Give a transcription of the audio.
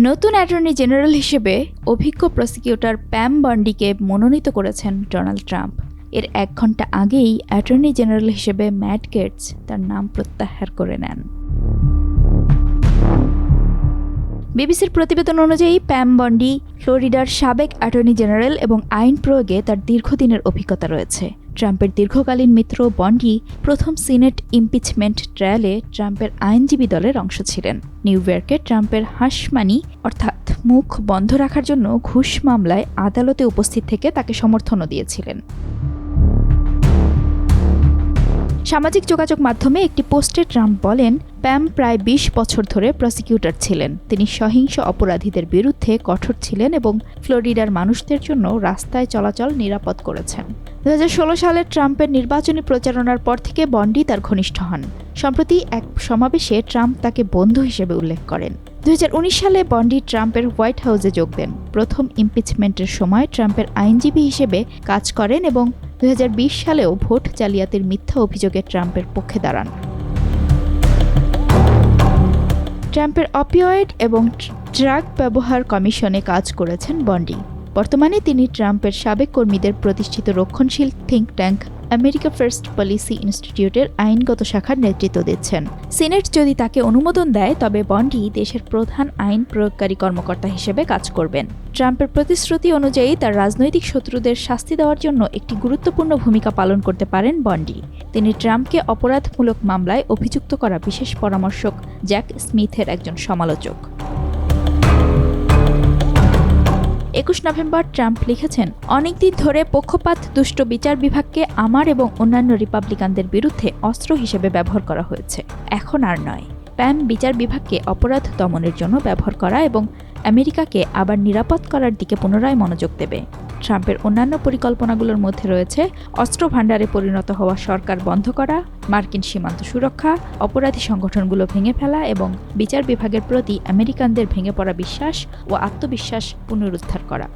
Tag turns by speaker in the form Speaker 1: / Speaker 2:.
Speaker 1: নতুন attorney general হিসেবে অভিজ্ঞ প্রসিকিউটর প্যাম বন্ডিকে মনোনীত করেছেন ডোনাল্ড ট্রাম্প। এর 1 ঘন্টা আগেই অ্যাটর্নি জেনারেল হিসেবে ম্যাট গেটস তার নাম প্রত্যাহার করে নেন। বিবিসির প্রতিবেদন অনুযায়ী প্যাম বন্ডি ফ্লোরিডার সাবেক অ্যাটর্নি জেনারেল এবং আইন প্রয়োগে তার দীর্ঘদিনের অভিজ্ঞতা রয়েছে। ট্রাম্পের দীর্ঘকালীন মিত্র বন্ডি প্রথম সিনেট ইমপিচমেন্ট ট্রায়ালে ট্রাম্পের আইনজীবী দলের অংশ ছিলেন। নিউ ইয়র্কে ট্রাম্পের হাঁসমানি অর্থাৎ মুখ বন্ধ রাখার জন্য ঘুষ মামলায় আদালতে উপস্থিত থেকে তাকে সমর্থনও দিয়েছিলেন। সামাজিক যোগাযোগ মাধ্যমে একটি পোস্টে ট্রাম্প বলেন, প্যাম প্রায় 20 বছর ধরে প্রসিকিউটর ছিলেন। তিনি সহিংস অপরাধীদের বিরুদ্ধে কঠোর ছিলেন এবং ফ্লোরিডার মানুষদের জন্য রাস্তায় চলাচল নিরাপদ করেছেন। 2016 সালে ট্রাম্পের নির্বাচনী প্রচারণার পর থেকে বন্ডি তার ঘনিষ্ঠ হন। সম্প্রতি এক সমাবেশে ট্রাম্প তাকে বন্ধু হিসেবে উল্লেখ করেন। 2019 সালে বন্ডি ট্রাম্পের হোয়াইট হাউসে যোগ দেন। প্রথম ইমপিচমেন্টের সময় ট্রাম্পের আইনজীবী হিসেবে কাজ করেন এবং 2020 সালেও ভোট জালিয়াতির মিথ্যা অভিযোগে ট্রাম্পের পক্ষে দাঁড়ান। ট্রাম্পের অপিওয়েড এবং ড্রাগ ব্যবহার কমিশনে কাজ করেছেন বন্ডি। বর্তমানে তিনি ট্রাম্পের সাবেক কর্মীদের প্রতিষ্ঠিত রক্ষণশীল think tank America first policy ইনস্টিটিউটের আইনগত শাখার নেতৃত্ব দিচ্ছেন। সিনেট যদি তাকে অনুমোদন দেয় তবে বন্ডি দেশের প্রধান আইন প্রয়োগকারী কর্মকর্তা হিসেবে কাজ করবেন। ট্রাম্পের প্রতিশ্রুতি অনুযায়ী তার রাজনৈতিক শত্রুদের শাস্তি দেওয়ার জন্য একটি গুরুত্বপূর্ণ ভূমিকা পালন করতে পারেন বন্ডি। তিনি ট্রাম্পকে অপরাধমূলক মামলায় অভিযুক্ত করা বিশেষ পরামর্শক জ্যাক স্মিথের একজন সমালোচক। 21 নভেম্বর ট্রাম্প লিখেছেন, অনেকদিন ধরে পক্ষপাত দুষ্ট বিচার বিভাগকে আমার এবং অন্যান্য রিপাবলিকানদের বিরুদ্ধে অস্ত্র হিসেবে ব্যবহার করা হয়েছে। এখন আর নয়। প্যাম বিচার বিভাগকে অপরাধ দমনের জন্য ব্যবহার করা এবং আমেরিকাকে আবার নিরাপদ করার দিকে পুনরায় মনোযোগ দেবে। ট্রাম্পের অন্যান্য পরিকল্পনাগুলোর মধ্যে রয়েছে অস্ত্র ভাণ্ডারে পরিণত হওয়া সরকার বন্ধ করা, মার্কিন সীমান্ত সুরক্ষা, অপরাধী সংগঠনগুলো ভেঙে ফেলা এবং বিচার বিভাগের প্রতি আমেরিকানদের ভেঙে পড়া বিশ্বাস ও আত্মবিশ্বাস পুনরুদ্ধার করা।